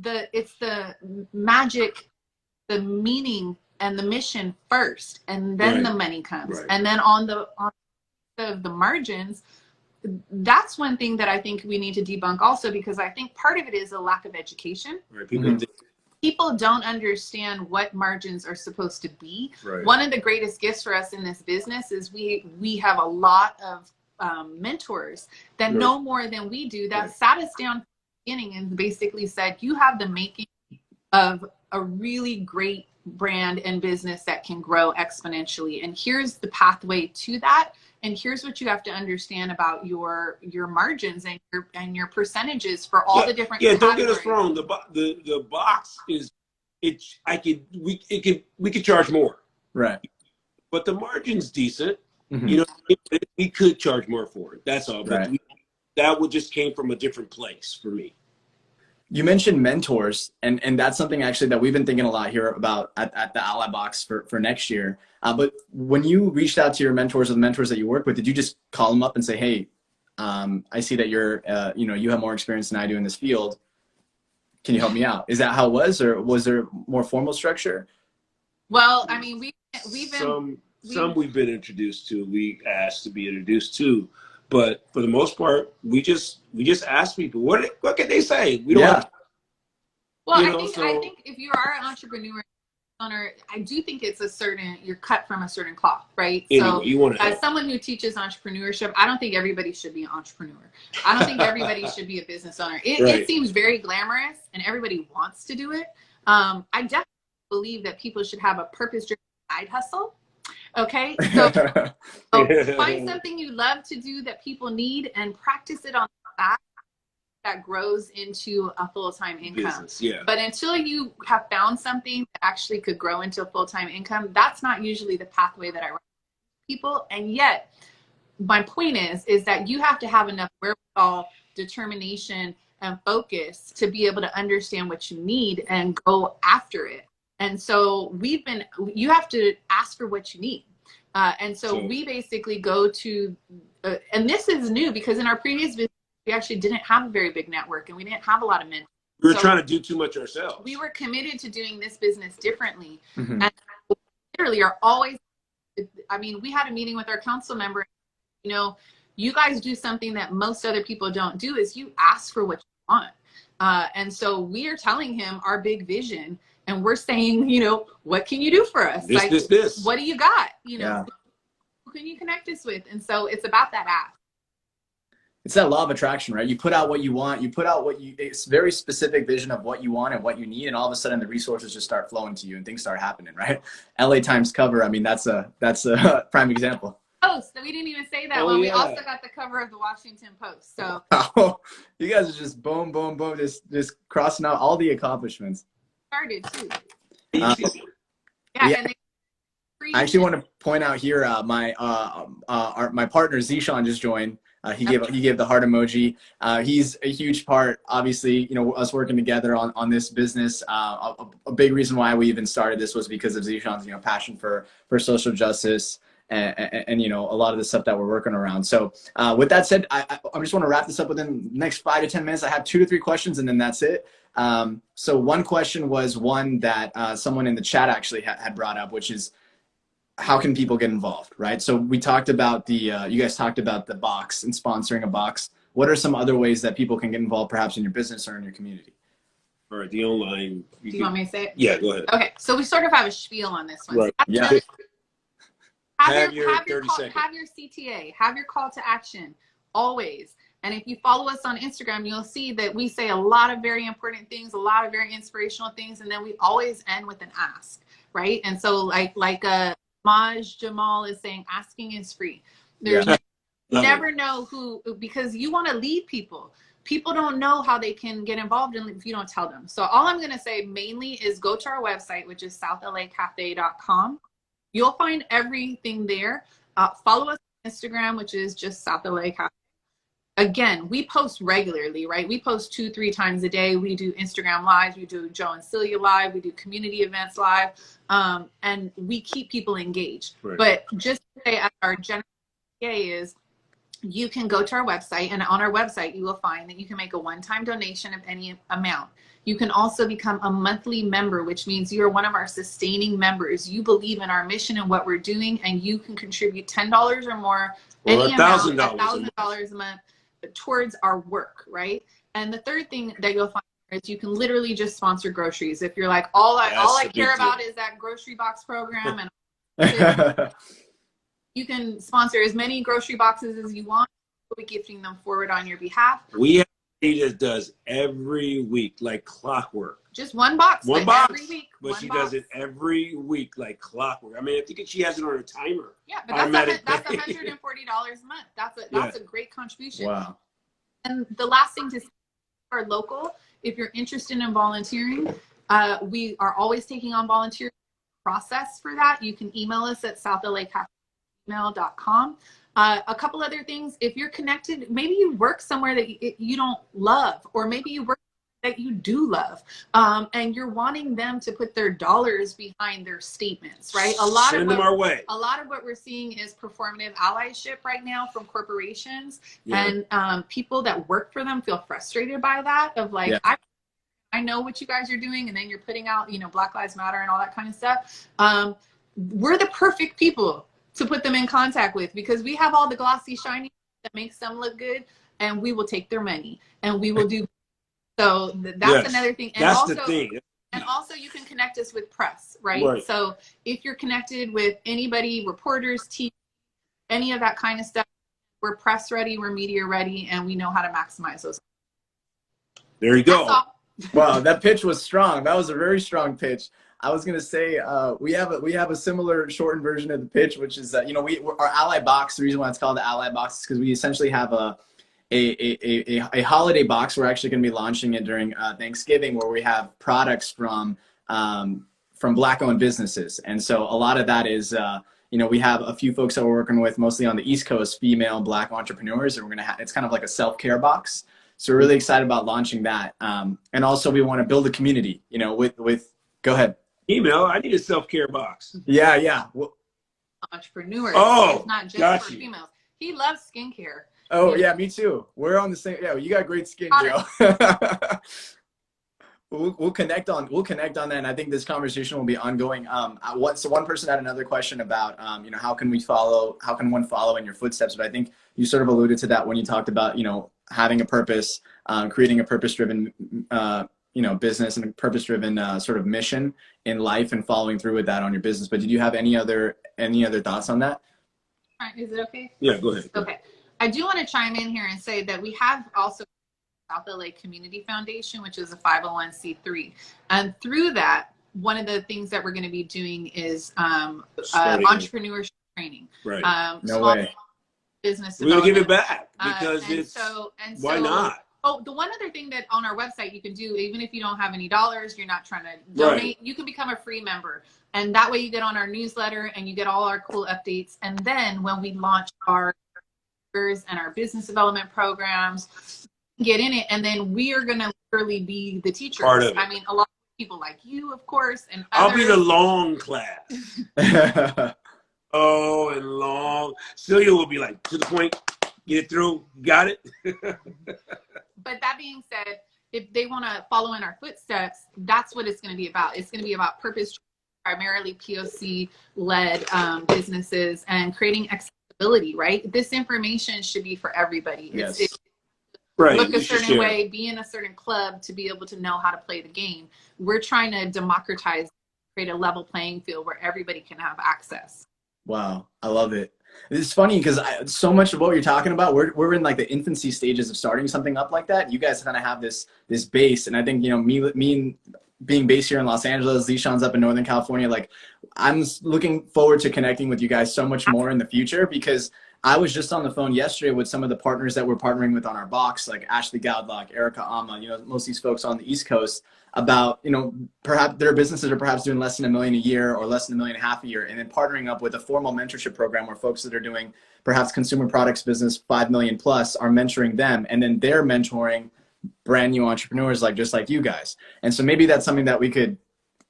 the magic, the meaning, and the mission first, and then the money comes, and then on the margins. That's one thing that I think we need to debunk also, because I think part of it is a lack of education. Right. People don't understand what margins are supposed to be. Right. One of the greatest gifts for us in this business is we have a lot of mentors that know more than we do, that sat us down from the beginning and basically said, you have the making of a really great brand and business that can grow exponentially, and here's the pathway to that, and here's what you have to understand about your margins and your percentages for all the different categories. Don't get us wrong, the box is we could charge more, right? But the margin's decent. Mm-hmm. You know, we could charge more for it. That's all. But Right. that would just came from a different place for me. You mentioned mentors, and that's something actually that we've been thinking a lot here about at the Ally Box for next year. But when you reached out to your mentors or the mentors that you work with, did you just call them up and say, hey, I see that you're, you have more experience than I do in this field. Can you help me out? Is that how it was, or was there more formal structure? Well, I mean, we've been introduced to, we asked to be introduced to, but for the most part, we just ask people, what can they say? We don't have, well, I think if you are an entrepreneur owner, I do think it's you're cut from a certain cloth, right? Anyway, so you want to as someone who teaches entrepreneurship, I don't think everybody should be an entrepreneur. I don't think everybody should be a business owner. It seems very glamorous and everybody wants to do it. I definitely believe that people should have a purpose-driven side hustle. Okay, so find something you love to do that people need and practice it on the side that grows into a full-time income. But until you have found something that actually could grow into a full-time income, that's not usually the pathway that I recommend to people. And yet, my point is that you have to have enough wherewithal, determination, and focus to be able to understand what you need and go after it. And so you have to ask for what you need. And so we basically go to, and this is new because in our previous business, we actually didn't have a very big network and we didn't have a lot of mentors. We were trying to do too much ourselves. We were committed to doing this business differently. Mm-hmm. And literally are always, I mean, we had a meeting with our council member, you guys do something that most other people don't do is you ask for what you want. And so we are telling him our big vision. And we're saying, what can you do for us? This. What do you got? Who can you connect us with? And so it's about that ask. It's that law of attraction, right? You put out what you want. You put out it's very specific vision of what you want and what you need. And all of a sudden the resources just start flowing to you and things start happening, right? LA Times cover. I mean, that's a prime example. Post. We didn't even say that one. We also got the cover of the Washington Post. So you guys are just boom, boom, boom, just crossing out all the accomplishments. Started too. I actually want to point out here, my partner Zishan just joined. He gave the heart emoji. He's a huge part, obviously, us working together on this business. A big reason why we even started this was because of Zishan's passion for social justice and a lot of the stuff that we're working around. So with that said, I just want to wrap this up within the next 5 to 10 minutes. I have 2 to 3 questions and then that's it. So one question was one that someone in the chat actually had brought up, which is how can people get involved, right? So we talked about you guys talked about the box and sponsoring a box. What are some other ways that people can get involved perhaps in your business or in your community? All right, the online. Do you want me to say it? Yeah, go ahead. Okay, so we sort of have a spiel on this one. Right. So have your CTA, have your call to action always. And if you follow us on Instagram, you'll see that we say a lot of very important things, a lot of very inspirational things, and then we always end with an ask, right? And so like Maj Jamal is saying, asking is free. There's you never know who, because you want to lead people. People don't know how they can get involved if you don't tell them. So all I'm going to say mainly is go to our website, which is southlacafe.com. You'll find everything there. Follow us on Instagram, which is just South LA Cafe. Again, we post regularly, right? We post 2-3 times a day. We do Instagram lives. We do Joe and Celia live. We do community events live. And we keep people engaged. Right. But just to say, as our general is, you can go to our website, and on our website, you will find that you can make a one-time donation of any amount. You can also become a monthly member, which means you're one of our sustaining members. You believe in our mission and what we're doing, and you can contribute $10 or more, any amount, $1,000 a month towards our work, right? And the third thing that you'll find is you can literally just sponsor groceries. If you're like, all I care about is that grocery box program, and you can sponsor as many grocery boxes as you want. We'll be gifting them forward on your behalf. We have that does every week like clockwork. Just one box. Every week. But she does it every week like clockwork. I mean, I think she has it on her timer. Yeah, but that's $140 a month. That's a great contribution. Wow. And the last thing to say, are local. If you're interested in volunteering, we are always taking on volunteer process for that. You can email us at southlacafe gmail.com. A couple other things. If you're connected, maybe you work somewhere that you don't love, or maybe you work that you do love, and you're wanting them to put their dollars behind their statements, right? Send them our way. A lot of what we're seeing is performative allyship right now from corporations, and people that work for them feel frustrated by that, of like, I know what you guys are doing, and then you're putting out, Black Lives Matter and all that kind of stuff. We're the perfect people to put them in contact with, because we have all the glossy, shiny that makes them look good, and we will take their money, and we will do. So that's another thing. And that's also, the thing. And also you can connect us with press, right? So if you're connected with anybody, reporters, TV, any of that kind of stuff, we're press ready, we're media ready, and we know how to maximize those. There you go. Wow, that pitch was strong. That was a very strong pitch. I was gonna say we have a similar shortened version of the pitch, which is our Ally Box. The reason why it's called the Ally Box is because we essentially have a holiday box. We're actually going to be launching it during Thanksgiving, where we have products from Black-owned businesses. And so a lot of that is, we have a few folks that we're working with, mostly on the East Coast, female Black entrepreneurs, and we're going to it's kind of like a self-care box. So we're really excited about launching that. And also we want to build a community, go ahead. Email, I need a self-care box. Yeah. Entrepreneurs. Oh, it's not just for females. He loves skincare. Oh yeah, me too. We're on the same. Yeah, you got great skin, Joe. we'll connect on that, and I think this conversation will be ongoing. So one person had another question about how can one follow in your footsteps? But I think you sort of alluded to that when you talked about having a purpose, creating a purpose-driven business and a purpose-driven sort of mission in life, and following through with that on your business. But did you have any other thoughts on that? All right, is it okay? Yeah, go ahead. Okay. I do want to chime in here and say that we have also South LA Community Foundation, which is a 501c3. And through that, one of the things that we're going to be doing is entrepreneurship training. Right. No way. Business We're going to give it back, because why not? Oh, the one other thing that on our website you can do, even if you don't have any dollars, you're not trying to donate, you can become a free member. And that way you get on our newsletter and you get all our cool updates. And then when we launch our and our business development programs, get in it, and then we are going to literally be the teachers. Part of it. I mean, a lot of people like you, of course, and I'll others. be the long class. Oh, and long. Celia will be like, to the point, get it through, got it. But that being said, if they want to follow in our footsteps, that's what it's going to be about. It's going to be about purpose, primarily POC-led businesses, and creating accessibility, right? This information should be for everybody. Yes. Right. Look a certain way, be in a certain club to be able to know how to play the game. We're trying to democratize, create a level playing field where everybody can have access. Wow, I love it. It's funny because so much of what you're talking about, we're in like the infancy stages of starting something up like that. You guys kind of have this base, and I think me and being based here in Los Angeles, Zishan's up in Northern California. Like, I'm looking forward to connecting with you guys so much more in the future, because I was just on the phone yesterday with some of the partners that we're partnering with on our box, like Ashley Gowdlock, Erica Ama, most of these folks on the East Coast, about, perhaps their businesses are perhaps doing less than $1 million a year or less than $1.5 million a year, and then partnering up with a formal mentorship program where folks that are doing perhaps consumer products business 5 million plus are mentoring them, and then they're mentoring brand new entrepreneurs just like you guys. And so maybe that's something that we could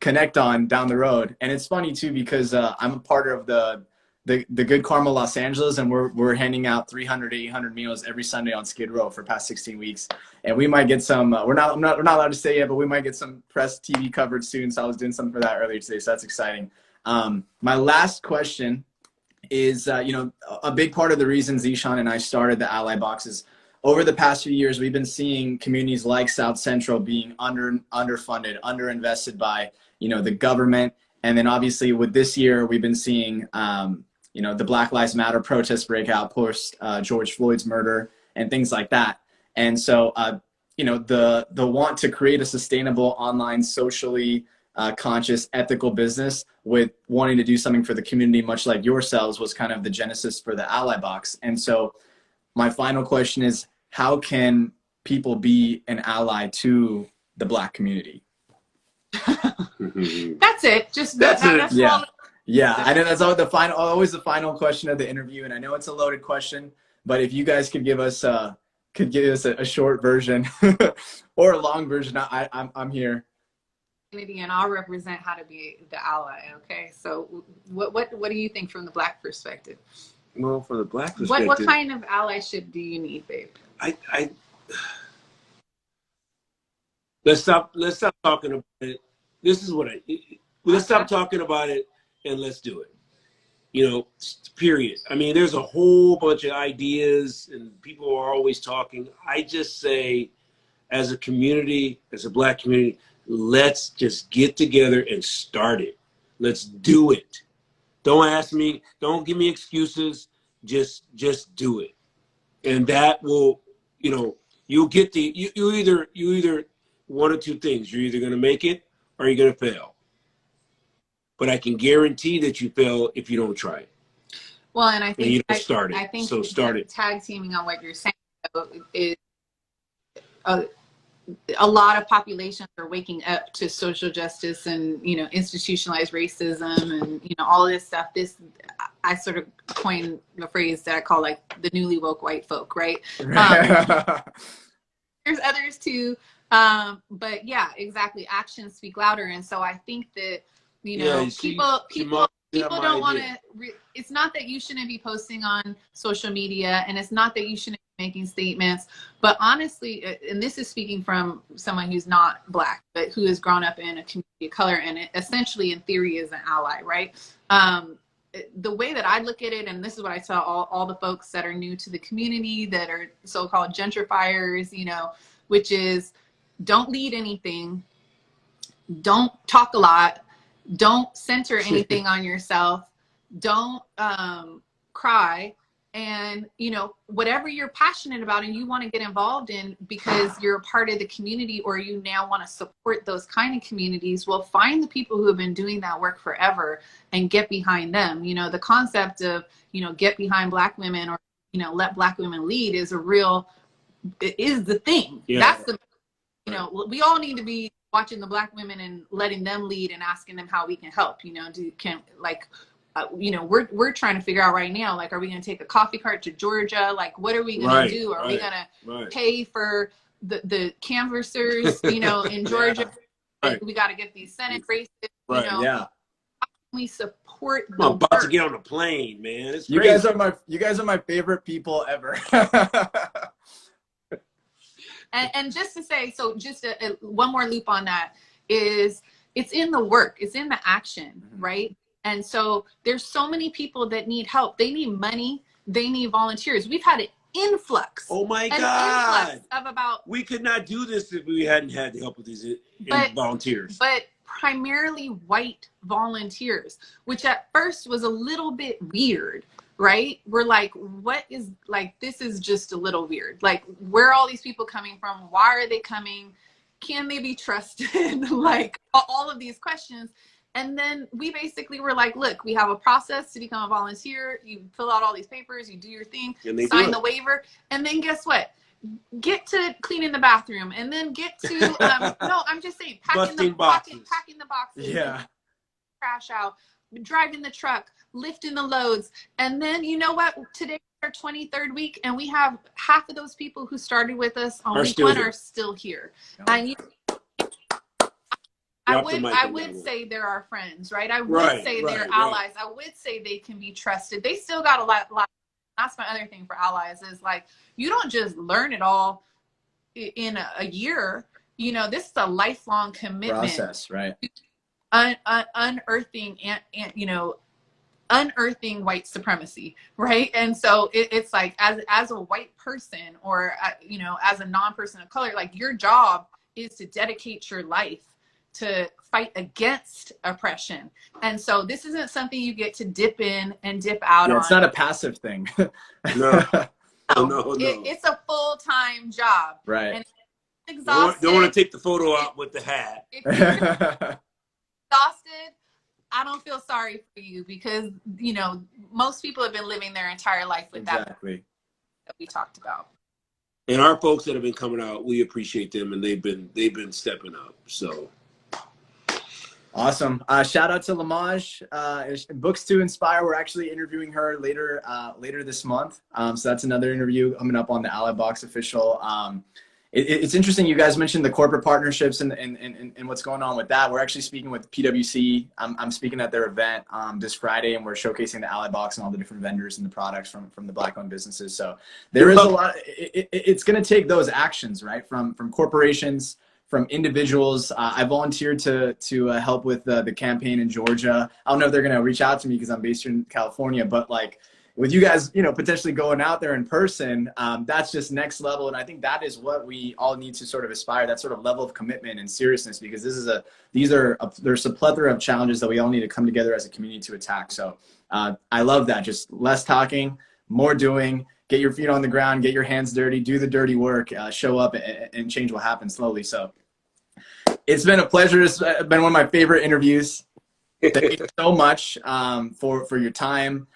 connect on down the road. And it's funny too, because I'm a part of the Good Karma Los Angeles, and we're handing out 300 to 800 meals every Sunday on Skid Row for past 16 weeks. And we might get some, we're not allowed to say yet, but we might get some press TV coverage soon. So I was doing something for that earlier today. So that's exciting. My last question is, a big part of the reason Zishan and I started the Ally Box is, over the past few years, we've been seeing communities like South Central being underfunded, underinvested by, the government. And then obviously with this year, we've been seeing, the Black Lives Matter protests break out post George Floyd's murder and things like that. And so, the want to create a sustainable online, socially conscious, ethical business with wanting to do something for the community, much like yourselves, was kind of the genesis for the Ally Box. And so my final question is, how can people be an ally to the Black community? That's it. Just that's it. That's Yeah. all. Yeah, I know that's always the final question of the interview, and I know it's a loaded question, but if you guys could give us a short version or a long version, I'm here. And I'll represent how to be the ally. Okay, so what do you think from the Black perspective? Well, from the Black perspective, what kind of allyship do you need, babe? Let's stop talking about it. Let's stop talking about it and let's do it. You know, period. I mean, there's a whole bunch of ideas and people are always talking. I just say, as a community, as a Black community, let's just get together and start it. Let's do it. Don't ask me, don't give me excuses. Just do it. And that will, you know, you'll get you either one or two things. You're either going to make it or you're going to fail. But I can guarantee that you fail if you don't try it. Well, and I think you don't start it. I think so start it. Tag teaming on what you're saying is a lot of populations are waking up to social justice and, you know, institutionalized racism and, you know, all this stuff. I sort of coined a phrase that I call like the newly woke white folk, right? There's others too. But yeah, exactly. Actions speak louder. And so I think that, you know, people don't want to, it's not that you shouldn't be posting on social media, and it's not that you shouldn't be making statements, but honestly, and this is speaking from someone who's not Black, but who has grown up in a community of color and essentially in theory is an ally, right? The way that I look at it, and this is what I tell all the folks that are new to the community that are so-called gentrifiers, you know, which is don't lead anything, don't talk a lot, don't center anything on yourself, don't cry, and, you know, whatever you're passionate about and you want to get involved in because you're a part of the community or you now want to support those kind of communities, well, find the people who have been doing that work forever and get behind them. You know, the concept of, you know, get behind Black women or, you know, let Black women lead is the thing. Yeah. That's the, you know, we all need to be watching the Black women and letting them lead and asking them how we can help, you know, you know, we're trying to figure out right now, like, are we going to take a coffee cart to Georgia? Like, what are we going to do? Are we going to pay for the canvassers, you know, in Georgia? Yeah. We got to get these Senate races, you know. Yeah. How can we support the I'm about to get on a plane, man. It's you guys are my favorite people ever. And just to say, so just one more loop on that is it's in the work, it's in the action, right? And so there's so many people that need help. They need money. They need volunteers. We've had an influx. Oh my God. Influx of about. We could not do this if we hadn't had the help of these volunteers. But primarily white volunteers, which at first was a little bit weird, right? We're like, what is, like, this is just a little weird. Like, where are all these people coming from? Why are they coming? Can they be trusted? Like, all of these questions. And then we basically were like, look, we have a process to become a volunteer. You fill out all these papers, you do your thing, sign the waiver. And then guess what? Get to cleaning the bathroom and then get to, no, I'm just saying, packing the boxes, yeah, trash out, driving the truck, lifting the loads. And then, you know what? Today is our 23rd week, and we have half of those people who started with us on week one are still here. And I would say they're our friends, right? I would say they're allies. I would say they can be trusted. They still got a lot. That's my other thing for allies is, like, you don't just learn it all in a year. You know, this is a lifelong commitment process, right? Unearthing and you know, unearthing white supremacy, right? And so it's like, as a white person or you know, as a non-person of color, like, your job is to dedicate your life to fight against oppression. And so this isn't something you get to dip in and dip out on. It's not a passive thing. No. It's a full-time job. Right. And it's exhausted. Don't want to take the photo out with the hat. If you're exhausted, I don't feel sorry for you because, you know, most people have been living their entire life with that we talked about. And our folks that have been coming out, we appreciate them, and they've been stepping up. So Awesome. Shout out to Lamaj, Books to Inspire. We're actually interviewing her later this month. So that's another interview coming up on the Ally Box official. It's interesting. You guys mentioned the corporate partnerships and what's going on with that. We're actually speaking with PwC. I'm speaking at their event this Friday, and we're showcasing the Ally Box and all the different vendors and the products from the Black-owned businesses. So there is a lot. It's going to take those actions, right, from corporations, from individuals. I volunteered to help with the campaign in Georgia. I don't know if they're going to reach out to me because I'm based in California, but like with you guys, potentially going out there in person, that's just next level. And I think that is what we all need to sort of aspire, that sort of level of commitment and seriousness, because there's a plethora of challenges that we all need to come together as a community to attack. So I love that. Just less talking, more doing. Get your feet on the ground, get your hands dirty, do the dirty work, show up, and change will happen slowly. So it's been a pleasure. It's been one of my favorite interviews. Thank you so much for your time.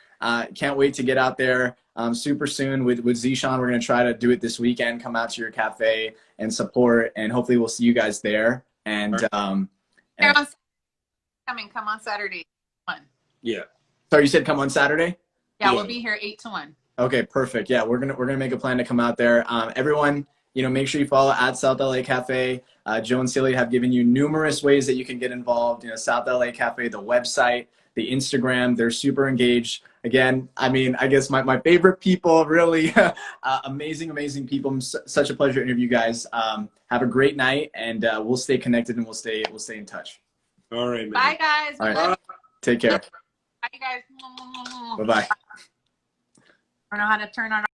Can't wait to get out there super soon with Zishan. We're going to try to do it this weekend, come out to your cafe and support, and hopefully we'll see you guys there. And come on Saturday. Yeah. So you said come on Saturday? Yeah, we'll be here 8 to 1. Okay, perfect. Yeah, we're gonna make a plan to come out there. Everyone, make sure you follow at South LA Cafe. Joe and Celia have given you numerous ways that you can get involved. South LA Cafe, the website, the Instagram, they're super engaged. Again, I guess my favorite people, really amazing people. Such a pleasure to interview you guys. Have a great night, and we'll stay connected and we'll stay in touch. All right, man. Bye, guys. All right. Take care. Bye, guys. Bye-bye. I don't know how to turn on